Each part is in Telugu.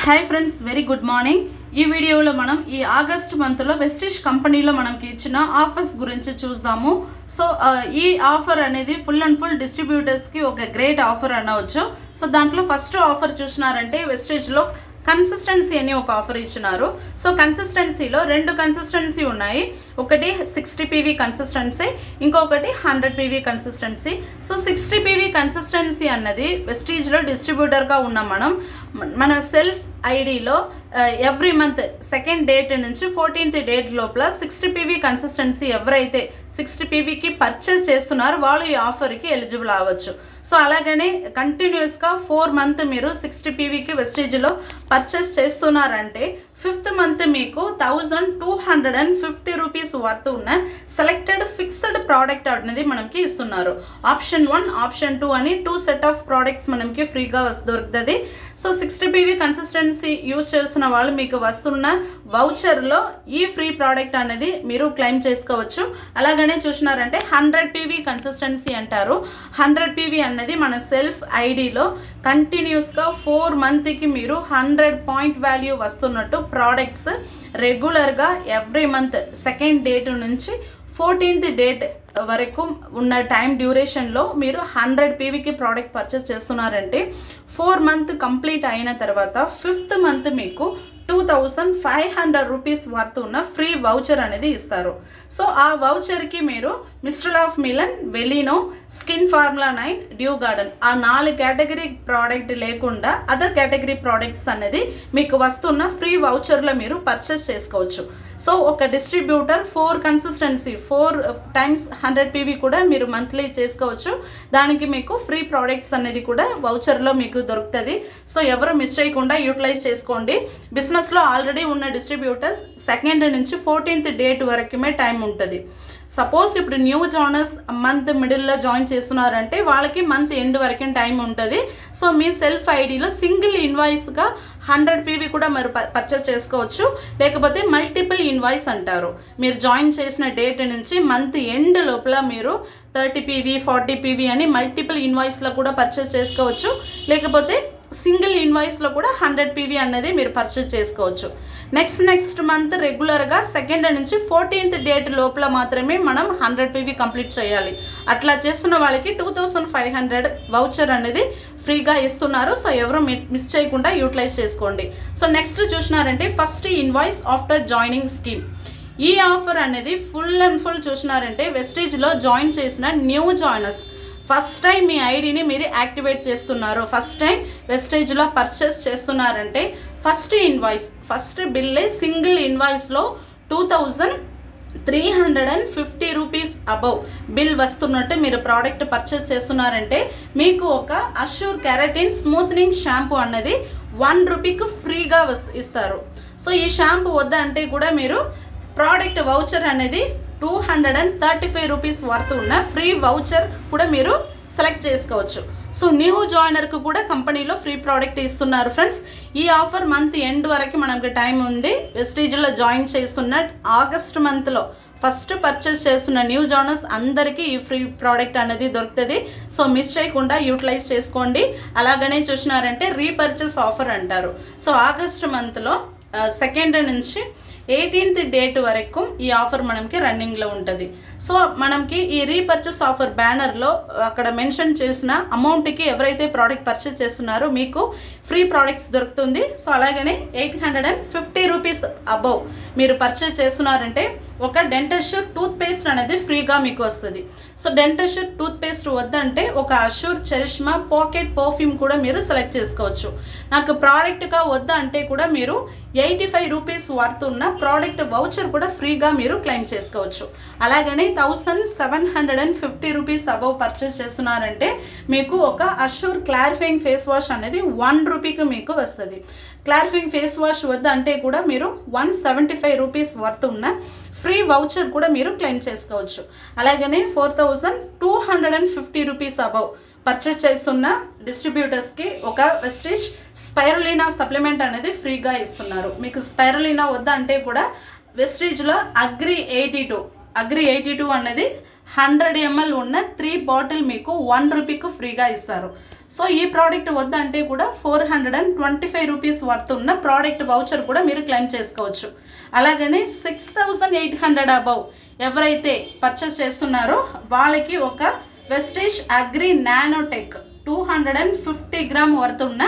Hi friends, very good morning. ఈ వీడియోలో మనం ఈ ఆగస్ట్ మంత్లో వెస్టిజ్ కంపెనీలో మనకి ఇచ్చిన ఆఫర్స్ గురించి చూద్దాము. సో ఈ ఆఫర్ అనేది ఫుల్ అండ్ ఫుల్ డిస్ట్రిబ్యూటర్స్కి ఒక గ్రేట్ ఆఫర్ అనవచ్చు. సో దాంట్లో ఫస్ట్ ఆఫర్ చూసినారంటే వెస్టిజ్లో కన్సిస్టెన్సీ అని ఒక ఆఫర్ ఇచ్చినారు. సో కన్సిస్టెన్సీలో రెండు కన్సిస్టెన్సీ ఉన్నాయి. ఒకటి 60 PV కన్సిస్టెన్సీ, ఇంకొకటి 100 PV consistency. So 60 PV consistency అన్నది వెస్టిజ్లో డిస్ట్రిబ్యూటర్గా ఉన్నాం. మన సెల్ఫ్ ఐడిలో ఎవ్రీ మంత్ 2nd డేట్ నుంచి 14th డేట్ లోపల 60 PV కన్సిస్టెన్సీ ఎవరైతే 60 PVకి పర్చేస్ చేస్తున్నారో వాళ్ళు ఈ ఆఫర్కి ఎలిజిబుల్ అవ్వచ్చు. సో అలాగనే కంటిన్యూస్గా 4 months మీరు 60 PVకి వెస్టిజ్లో పర్చేస్ చేస్తున్నారంటే 5th month మీకు 1250 రూపీస్ వర్త్ ఉన్న సెలెక్టెడ్ ఫిక్స్డ్ ప్రోడక్ట్ అనేది మనకి ఇస్తున్నారు. ఆప్షన్ 1, ఆప్షన్ 2 అని 2 సెట్ ఆఫ్ ప్రోడక్ట్స్ మనకి ఫ్రీగా దొరుకుతుంది. సో 60 PV కన్సిస్టెన్సీ యూజ్ చేస్తున్న వాళ్ళు మీకు వస్తున్న వౌచర్లో ఈ ఫ్రీ ప్రోడక్ట్ అనేది మీరు క్లెయిమ్ చేసుకోవచ్చు. అలాగనే చూసినారంటే 100 PV కన్సిస్టెన్సీ అంటారు. 100 PV అన్నది మన సెల్ఫ్ ఐడిలో కంటిన్యూస్గా 4 monthsకి మీరు 100 పాయింట్ వాల్యూ వస్తున్నట్టు ప్రోడక్ట్స్ రెగ్యులర్గా ఎవ్రీ మంత్ 2nd డేట్ నుంచి 14th డేట్ వరకు ఉన్న టైం డ్యూరేషన్లో మీరు 100 PVకి ప్రోడక్ట్ పర్చేస్ చేస్తున్నారంటే 4 months కంప్లీట్ అయిన తర్వాత 5th month మీకు 2500 రూపీస్ వర్త్ ఉన్న ఫ్రీ వౌచర్ అనేది ఇస్తారు. సో ఆ వౌచర్కి మీరు mister of Milan, Velino, skin formula 9, dew garden ఆ 4 కేటగిరీ ప్రోడక్ట్ లేకుండా అదర్ కేటగిరీ ప్రోడక్ట్స్ అనేది మీకు వస్తున్న ఫ్రీ వౌచర్లో మీరు పర్చేస్ చేసుకోవచ్చు. సో ఒక డిస్ట్రిబ్యూటర్ 4 కన్సిస్టెన్సీ 4 times 100 PV కూడా మీరు మంత్లీ చేసుకోవచ్చు. దానికి మీకు ఫ్రీ ప్రోడక్ట్స్ అనేది కూడా వౌచర్లో మీకు దొరుకుతుంది. సో ఎవరు మిస్ చేయకుండా యూటిలైజ్ చేసుకోండి. బిజినెస్లో ఆల్రెడీ ఉన్న డిస్ట్రిబ్యూటర్స్ 2nd నుంచి 14th డేట్ వరకుమే టైం ఉంటుంది. సపోజ్ ఇప్పుడు న్యూ జాయినర్స్ మంత్ మిడిల్లో జాయిన్ చేస్తున్నారంటే వాళ్ళకి మంత్ ఎండ్ వరకు టైం ఉంటుంది. సో మీ సెల్ఫ్ ఐడిలో సింగిల్ ఇన్వాయిస్గా 100 PV కూడా మీరు పర్చేస్ చేసుకోవచ్చు. లేకపోతే మల్టిపుల్ ఇన్వాయిస్ అంటారు. మీరు జాయిన్ చేసిన డేట్ నుంచి మంత్ ఎండ్ లోపల మీరు 30 PV 40 PV అని మల్టిపుల్ ఇన్వాయిస్లో కూడా పర్చేస్ చేసుకోవచ్చు. లేకపోతే సింగిల్ ఇన్వాయిస్లో కూడా 100 PV అనేది మీరు పర్చేస్ చేసుకోవచ్చు. నెక్స్ట్ మంత్ రెగ్యులర్గా 2nd నుంచి 14th డేట్ లోపల మాత్రమే మనం 100 PV కంప్లీట్ చేయాలి. అట్లా చేస్తున్న వాళ్ళకి 2500 వౌచర్ అనేది ఫ్రీగా ఇస్తున్నారు. సో ఎవరు మిస్ చేయకుండా యూటిలైజ్ చేసుకోండి. సో నెక్స్ట్ చూసినారంటే first invoice after joining scheme. ఈ ఆఫర్ అనేది ఫుల్ అండ్ ఫుల్ చూసినారంటే వెస్టిజ్లో జాయిన్ చేసిన న్యూ జాయినర్స్ ఫస్ట్ టైం మీ ఐడిని మీరు యాక్టివేట్ చేస్తున్నారు, ఫస్ట్ టైం వెస్టేజ్లో పర్చేస్ చేస్తున్నారంటే ఫస్ట్ ఇన్వాయిస్ ఫస్ట్ బిల్లే సింగిల్ ఇన్వాయిస్లో 2350 రూపీస్ అబవ్ బిల్ వస్తున్నట్టు మీరు ప్రోడక్ట్ పర్చేస్ చేస్తున్నారంటే మీకు ఒక అష్యూర్ కెరటిన్ స్మూత్నింగ్ షాంపూ అన్నది 1 రూపీకి ఫ్రీగా ఇస్తారు. సో ఈ షాంపూ వద్దంటే కూడా మీరు ప్రోడక్ట్ వౌచర్ అనేది 235 రూపీస్ వర్త్ ఉన్న ఫ్రీ వౌచర్ కూడా మీరు సెలెక్ట్ చేసుకోవచ్చు. సో న్యూ జాయినర్కు కూడా కంపెనీలో ఫ్రీ ప్రోడక్ట్ ఇస్తున్నారు ఫ్రెండ్స్. ఈ ఆఫర్ మంత్ ఎండ్ వరకు మనకి టైం ఉంది. వెస్టిజ్లో జాయిన్ చేస్తున్న ఆగస్ట్ మంత్లో ఫస్ట్ పర్చేస్ చేస్తున్న న్యూ జాయినర్స్ అందరికీ ఈ ఫ్రీ ప్రోడక్ట్ అనేది దొరుకుతుంది. సో మిస్ చేయకుండా యూటిలైజ్ చేసుకోండి. అలాగనే చూసినారంటే రీపర్చేస్ ఆఫర్ అంటారు. సో ఆగస్ట్ మంత్లో 2nd నుంచి 18th డేట్ వరకు ఈ ఆఫర్ మనకి రన్నింగ్లో ఉంటుంది. సో మనకి ఈ రీపర్చేస్ ఆఫర్ బ్యానర్లో అక్కడ మెన్షన్ చేసిన అమౌంట్కి ఎవరైతే ప్రోడక్ట్ పర్చేస్ చేస్తున్నారో మీకు ఫ్రీ ప్రోడక్ట్స్ దొరుకుతుంది. సో అలాగనే 850 రూపీస్ అబవ్ మీరు పర్చేస్ చేస్తున్నారంటే ఒక డెంటష్యూర్ టూత్ పేస్ట్ అనేది ఫ్రీగా మీకు వస్తుంది. సో డెంటష్యూర్ టూత్ పేస్ట్ వద్దంటే ఒక అష్యూర్ చరిష్మా పాకెట్ పర్ఫ్యూమ్ కూడా మీరు సెలెక్ట్ చేసుకోవచ్చు. నాకు ప్రోడక్ట్గా వద్దంటే కూడా మీరు 85 రూపీస్ వర్త్ ఉన్న ప్రోడక్ట్ వౌచర్ కూడా ఫ్రీగా మీరు క్లెయిమ్ చేసుకోవచ్చు. అలాగనే 1750 రూపీస్ అబవ్ పర్చేస్ చేస్తున్నారంటే మీకు ఒక అష్యూర్ క్లారిఫైయింగ్ ఫేస్ వాష్ అనేది 1 రూపీకి మీకు వస్తుంది. క్లారిఫైయింగ్ ఫేస్ వాష్ వద్దంటే కూడా మీరు 175 రూపీస్ వర్త్ ఉన్న ఫ్రీ వౌచర్ కూడా మీరు క్లెయిమ్ చేసుకోవచ్చు. అలాగనే 4250 రూపీస్ అబవ్ పర్చేస్ చేస్తున్న డిస్ట్రిబ్యూటర్స్కి ఒక వెస్టిజ్ స్పైరులినా సప్లిమెంట్ అనేది ఫ్రీగా ఇస్తున్నారు. మీకు స్పైరులినా వద్దంటే కూడా వెస్టిజ్లో అగ్రి 82 అనేది 100 ml ఉన్న 3 బాటిల్ మీకు 1 రూపీకి ఫ్రీగా ఇస్తారు. సో ఈ ప్రోడక్ట్ వద్దంటే కూడా 425 రూపీస్ వర్త్ ఉన్న ప్రోడక్ట్ వౌచర్ కూడా మీరు క్లెయిమ్ చేసుకోవచ్చు. అలాగనే 6800 అబౌవ్ ఎవరైతే పర్చేస్ చేస్తున్నారో వాళ్ళకి ఒక Vestige agri nanotech 250 gram worth ఉన్న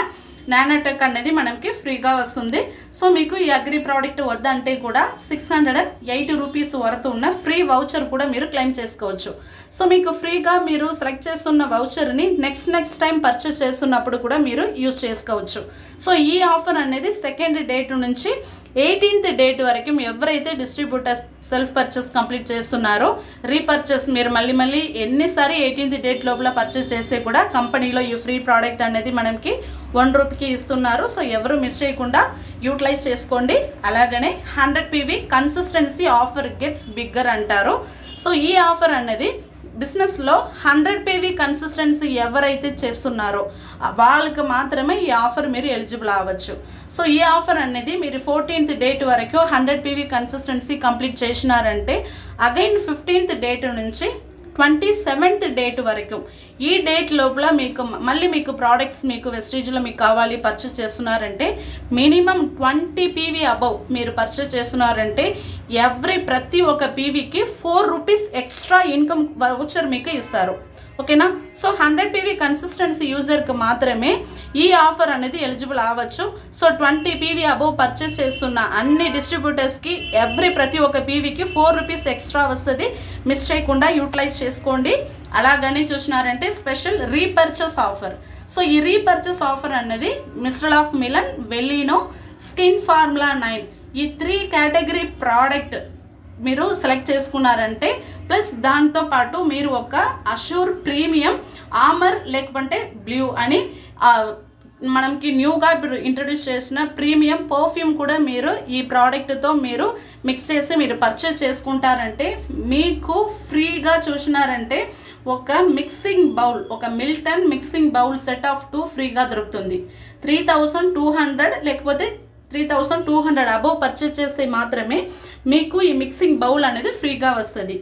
నానోటెక్ అనేది మనకి ఫ్రీగా వస్తుంది. సో మీకు ఈ అగ్రి ప్రోడక్ట్ వద్దంటే కూడా 680 రూపీస్ వర్త్ ఉన్న ఫ్రీ వౌచర్ కూడా మీరు క్లెయిమ్ చేసుకోవచ్చు. సో మీకు ఫ్రీగా మీరు సెలెక్ట్ చేస్తున్న వౌచర్ని నెక్స్ట్ టైం పర్చేస్ చేస్తున్నప్పుడు కూడా మీరు యూజ్ చేసుకోవచ్చు. సో ఈ ఆఫర్ అనేది 2nd డేట్ నుంచి 18th డేట్ వరకు ఎవరైతే డిస్ట్రిబ్యూటర్స్ సెల్ఫ్ పర్చేస్ కంప్లీట్ చేస్తున్నారో రీపర్చేస్ మీరు మళ్ళీ ఎన్నిసారి 18th డేట్ లోపల పర్చేస్ చేస్తే కూడా కంపెనీలో ఈ ఫ్రీ ప్రోడక్ట్ అనేది మనకి 1 రూపీకి ఇస్తున్నారు. సో ఎవరు మిస్ చేయకుండా యూటిలైజ్ చేసుకోండి. అలాగనే 100 PV consistency offer gets bigger అంటారు. సో ఈ ఆఫర్ అనేది బిజినెస్లో 100 PV కన్సిస్టెన్సీ ఎవరైతే చేస్తున్నారో వాళ్ళకి మాత్రమే ఈ ఆఫర్ మీరు ఎలిజిబుల్ అవ్వచ్చు. సో ఈ ఆఫర్ అనేది మీరు 14th డేట్ వరకు 100 PV కన్సిస్టెన్సీ కంప్లీట్ చేసినారంటే అగైన్ 15th డేట్ నుంచి 27th డేట్ వరకు ఈ డేట్ లోపల మీకు ప్రోడక్ట్స్ మీకు వెస్టీజ్లో మీకు కావాలి పర్చేస్ చేస్తున్నారంటే మినిమం 20 PV అబౌవ్ మీరు పర్చేస్ చేస్తున్నారంటే ప్రతి ఒక్క పీవీకి 4 రూపీస్ ఎక్స్ట్రా ఇన్కమ్ వౌచర్ మీకు ఇస్తారు. ఓకేనా. సో 100 PV కన్సిస్టెన్సీ యూజర్కి మాత్రమే ఈ ఆఫర్ అనేది ఎలిజిబుల్ అవ్వచ్చు. సో 20 PV అబోవ్ పర్చేస్ చేస్తున్న అన్ని డిస్ట్రిబ్యూటర్స్కి ప్రతి ఒక్క పీవీకి 4 రూపీస్ ఎక్స్ట్రా వస్తుంది. మిస్ చేయకుండా యూటిలైజ్ చేసుకోండి. అలాగని చూసినారంటే స్పెషల్ రీపర్చేస్ ఆఫర్. సో ఈ రీపర్చేస్ ఆఫర్ అనేది mister of Milan, Velino, skin formula 9 ఈ 3 కేటగిరీ ప్రోడక్ట్ మీరు సెలెక్ట్ చేసుకున్నారంటే ప్లస్ దాంతోపాటు మీరు ఒక అష్యూర్ ప్రీమియం ఆమర్ లేకపోతే బ్లూ అని మనకి న్యూగా ఇప్పుడు ఇంట్రడ్యూస్ చేసిన ప్రీమియం పర్ఫ్యూమ్ కూడా మీరు ఈ ప్రోడక్ట్తో మీరు మిక్స్ చేసి మీరు పర్చేస్ చేసుకుంటారంటే మీకు ఫ్రీగా చూసినారంటే ఒక మిక్సింగ్ బౌల్, ఒక Milton mixing bowl set of 2 ఫ్రీగా దొరుకుతుంది. 3200 లేకపోతే 3200 అబోవ్ పర్చేస్ చేస్తే మాత్రమే మీకు ఈ మిక్సింగ్ బౌల్ అనేది ఫ్రీగా వస్తుంది.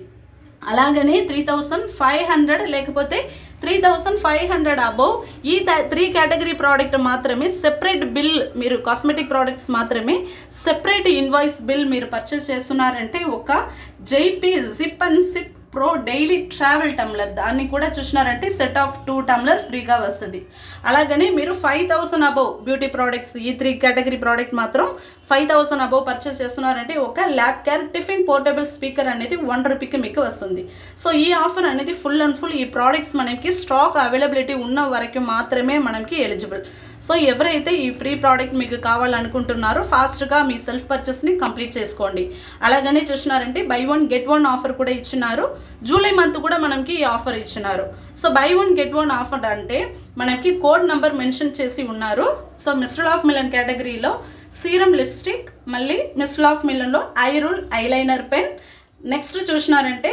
అలాగనే 3500 లేకపోతే 3500 అబోవ్ ఈ 3 కేటగిరీ ప్రోడక్ట్ మాత్రమే సెపరేట్ బిల్, మీరు కాస్మెటిక్ ప్రోడక్ట్స్ మాత్రమే సెపరేట్ ఇన్వాయిస్ బిల్ మీరు పర్చేస్ చేస్తున్నారంటే ఒక Jaypee zip and SIP pro daily travel టమ్లర్ దాన్ని కూడా చూసినారంటే సెట్ ఆఫ్ 2 టమ్లర్ ఫ్రీగా వస్తుంది. అలాగని మీరు 5000 అబోవ్ బ్యూటీ ప్రోడక్ట్స్ ఈ 3 కేటగిరీ ప్రోడక్ట్ మాత్రం 5000 అబోవ్ పర్చేస్ చేస్తున్నారంటే ఒక lab care tiffin portable speaker అనేది 1 రూపీకి మీకు వస్తుంది. సో ఈ ఆఫర్ అనేది ఫుల్ అండ్ ఫుల్ ఈ ప్రోడక్ట్స్ మనకి స్టాక్ అవైలబిలిటీ ఉన్న వరకు మాత్రమే మనకి ఎలిజిబుల్. సో ఎవరైతే ఈ ఫ్రీ ప్రోడక్ట్ మీకు కావాలనుకుంటున్నారో ఫాస్ట్గా మీ సెల్ఫ్ పర్చేస్ని కంప్లీట్ చేసుకోండి. అలాగనే చూసినారంటే బై 1 గెట్ 1 ఆఫర్ కూడా ఇచ్చినారు. జూలై మంత్ కూడా మనకి ఈ ఆఫర్ ఇచ్చినారు. సో బై 1 గెట్ 1 ఆఫర్ అంటే మనకి కోడ్ నెంబర్ మెన్షన్ చేసి ఉన్నారు. సో మిస్టర్ ఆఫ్ మిలన్ కేటగిరీలో సీరం లిప్స్టిక్, మళ్ళీ మిస్టర్ ఆఫ్ మిలన్లో eye rule eyeliner pen, next చూసినారంటే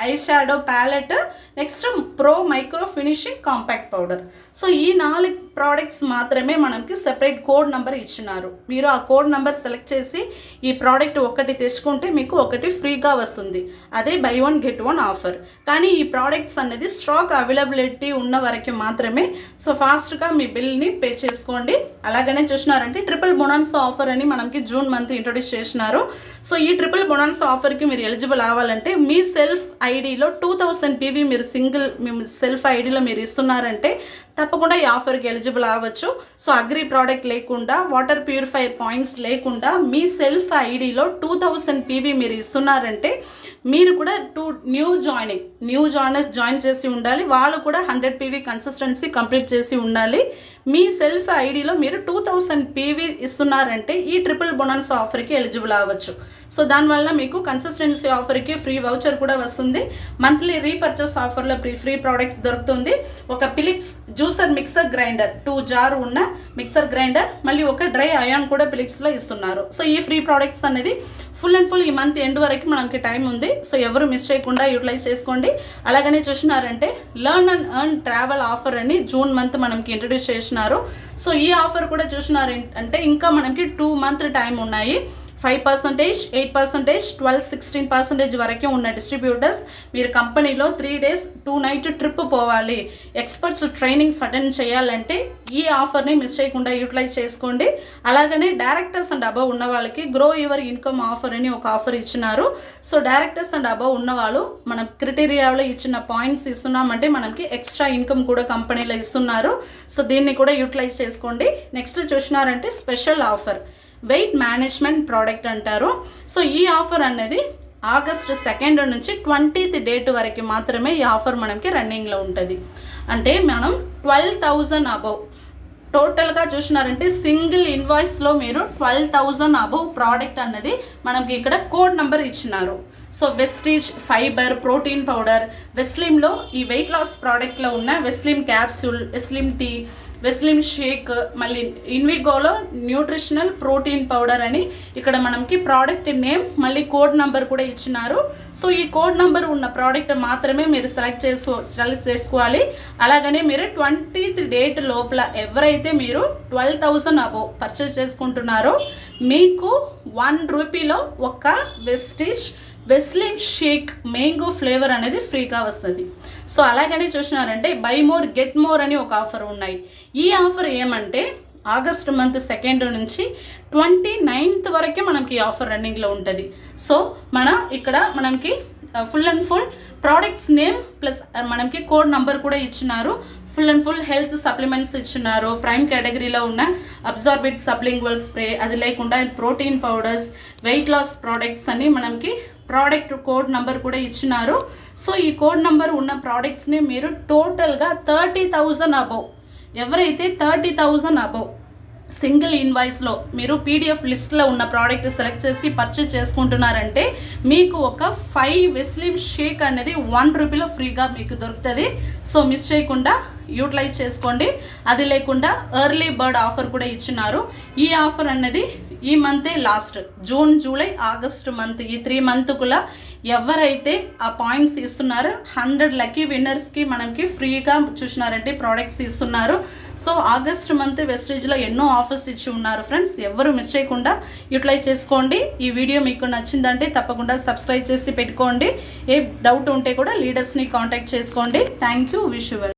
eye shadow palette, next pro micro finishing compact powder. So ఈ 4 ప్రోడక్ట్స్ మాత్రమే మనకి సెపరేట్ కోడ్ నెంబర్ ఇచ్చినారు. మీరు ఆ కోడ్ నెంబర్ సెలెక్ట్ చేసి ఈ ప్రోడక్ట్ ఒకటి తెచ్చుకుంటే మీకు ఒకటి ఫ్రీగా వస్తుంది. అదే బై 1 గెట్ 1 ఆఫర్. కానీ ఈ ప్రోడక్ట్స్ అనేది స్టాక్ అవైలబిలిటీ ఉన్న వరకు మాత్రమే. సో ఫాస్ట్గా మీ బిల్ని పే చేసుకోండి. అలాగనే చూసినారంటే ట్రిపుల్ బొనాన్సా ఆఫర్ అని మనకి జూన్ మంత్ ఇంట్రొడ్యూస్ చేసినారు. సో ఈ ట్రిపుల్ బొనాన్సా ఆఫర్కి మీరు ఎలిజిబుల్ అవ్వాలంటే మీ సెల్ఫ్ ఐడిలో 2000 PV మీరు మీ సెల్ఫ్ ఐడిలో మీరు ఇస్తున్నారంటే తప్పకుండా ఈ ఆఫర్కి ఎలిజిబుల్ అవ్వచ్చు. సో అగ్రి ప్రోడక్ట్ లేకుండా, వాటర్ ప్యూరిఫైర్ పాయింట్స్ లేకుండా మీ సెల్ఫ్ ఐడిలో 2000 PV మీరు ఇస్తున్నారంటే మీరు కూడా న్యూ జాయినర్స్ జాయిన్ చేసి ఉండాలి. వాళ్ళు కూడా 100 PV కన్సిస్టెన్సీ కంప్లీట్ చేసి ఉండాలి. మీ సెల్ఫ్ ఐడిలో మీరు 2000 PV ఇస్తున్నారంటే ఈ ట్రిపుల్ బొనాన్సా ఆఫర్కి ఎలిజిబుల్ అవ్వచ్చు. సో దానివల్ల మీకు కన్సిస్టెన్సీ ఆఫర్కి ఫ్రీ వౌచర్ కూడా వస్తుంది. మంత్లీ రీపర్చేస్ ఆఫర్లో ఫ్రీ ప్రోడక్ట్స్ దొరుకుతుంది. ఒక Philips juicer mixer grinder 2 jar ఉన్న మిక్సర్ గ్రైండర్, మళ్ళీ ఒక డ్రై అయాన్ కూడా ఫిలిప్స్లో ఇస్తున్నారు. సో ఈ ఫ్రీ ప్రోడక్ట్స్ అనేది ఫుల్ అండ్ ఫుల్ ఈ మంత్ ఎండ్ వరకు మనకి టైం ఉంది. సో ఎవరు మిస్ చేయకుండా యూటిలైజ్ చేసుకోండి. అలాగనే చూసినారంటే learn and earn travel offer అని జూన్ మంత్ మనకి ఇంట్రడ్యూస్ చేసినారు. సో ఈ ఆఫర్ కూడా చూసినారు అంటే ఇంకా మనకి 2 మంత్ టైం ఉన్నాయి. 5%, 8%, 12, 16% వరకే ఉన్న డిస్ట్రిబ్యూటర్స్ మీరు కంపెనీలో 3 days 2 night ట్రిప్ పోవాలి, ఎక్స్పర్ట్స్ ట్రైనింగ్స్ అటెండ్ చేయాలంటే ఈ ఆఫర్ని మిస్ చేయకుండా యూటిలైజ్ చేసుకోండి. అలాగనే డైరెక్టర్స్ అండ్ అబవ్ ఉన్న వాళ్ళకి గ్రో యువర్ ఇన్కమ్ ఆఫర్ అని ఒక ఆఫర్ ఇచ్చినారు. సో డైరెక్టర్స్ అండ్ అబవ్ ఉన్న వాళ్ళు మనం క్రైటీరియాలో ఇచ్చిన పాయింట్స్ ఇస్తున్నామంటే మనకి ఎక్స్ట్రా ఇన్కమ్ కూడా కంపెనీలో ఇస్తున్నారు. సో దీన్ని కూడా యూటిలైజ్ చేసుకోండి. నెక్స్ట్ చూసినారంటే special offer weight management product అంటారు. సో ఈ ఆఫర్ అనేది August 2 నుంచి 20th డేట్ వరకు మాత్రమే ఈ ఆఫర్ మనకి రన్నింగ్లో ఉంటుంది. అంటే మనం 12,000 అబవ్ టోటల్గా చూసినారంటే సింగిల్ ఇన్వాయిస్లో మీరు 12,000 అబవ్ ప్రోడక్ట్ అన్నది మనకి ఇక్కడ కోడ్ నెంబర్ ఇచ్చినారు. So Vestige fibre protein powder, వెస్లిమ్లో ఈ వెయిట్ లాస్ ప్రోడక్ట్లో ఉన్న Veslim capsule, Veslim tea, Veslim shake, మళ్ళీ ఇన్విగోలో న్యూట్రిషనల్ ప్రోటీన్ పౌడర్ అని ఇక్కడ మనకి ప్రోడక్ట్ నేమ్ మళ్ళీ కోడ్ నెంబర్ కూడా ఇచ్చినారు. సో ఈ కోడ్ నెంబర్ ఉన్న ప్రోడక్ట్ మాత్రమే మీరు సెలెక్ట్ చేసుకోవాలి. అలాగనే మీరు 20th డేట్ లోపల ఎవరైతే మీరు 12,000 అబవ్ పర్చేస్ చేసుకుంటున్నారో మీకు ₹1 ఒక వెస్లిమ్ షేక్ మ్యాంగో ఫ్లేవర్ అనేది ఫ్రీగా వస్తుంది. సో అలాగనే చూసినారంటే బై మోర్ గెట్ మోర్ అని ఒక ఆఫర్ ఉన్నాయి. ఈ ఆఫర్ ఏమంటే August 2 నుంచి 29th వరకే మనకి ఈ ఆఫర్ రన్నింగ్లో ఉంటుంది. సో ఇక్కడ మనకి full and full products name plus మనకి కోడ్ నంబర్ కూడా ఇచ్చినారు. Full and full health supplements ఇచ్చినారు. ప్రైమ్ కేటగిరీలో ఉన్న అబ్జార్బిడ్ సబ్లింగ్వల్ స్ప్రే, అది లేకుండా protein powders, weight loss products అని మనకి ప్రోడక్ట్ కోడ్ నెంబర్ కూడా ఇచ్చినారు. సో ఈ కోడ్ నెంబర్ ఉన్న ప్రోడక్ట్స్ని మీరు టోటల్గా 30,000 అబవ్ ఎవరైతే 30,000 అబవ్ సింగిల్ ఇన్వాయిస్లో మీరు పీడిఎఫ్ లిస్ట్లో ఉన్న ప్రోడక్ట్ సెలెక్ట్ చేసి పర్చేస్ చేసుకుంటున్నారంటే మీకు ఒక 5 వెస్లిమ్ షేక్ అనేది ₹1 ఫ్రీగా మీకు దొరుకుతుంది. సో మిస్ చేయకుండా యూటిలైజ్ చేసుకోండి. అది లేకుండా ఎర్లీ బర్డ్ ఆఫర్ కూడా ఇచ్చినారు. ఈ ఆఫర్ అనేది ఈ మంతే last, June, July, August month ఈ 3 మంత్కులా ఎవరైతే ఆ పాయింట్స్ ఇస్తున్నారో 100 లక్కీ విన్నర్స్కి మనకి ఫ్రీగా చూసినారంటే ప్రోడక్ట్స్ ఇస్తున్నారు. సో ఆగస్ట్ మంత్ వెస్టీజ్లో ఎన్నో ఆఫర్స్ ఇచ్చి ఉన్నారు ఫ్రెండ్స్. ఎవరు మిస్ చేయకుండా యూటిలైజ్ చేసుకోండి. ఈ వీడియో మీకు నచ్చిందంటే తప్పకుండా సబ్స్క్రైబ్ చేసి పెట్టుకోండి. ఏ డౌట్ ఉంటే కూడా లీడర్స్ని కాంటాక్ట్ చేసుకోండి. Thank you. Wish you well.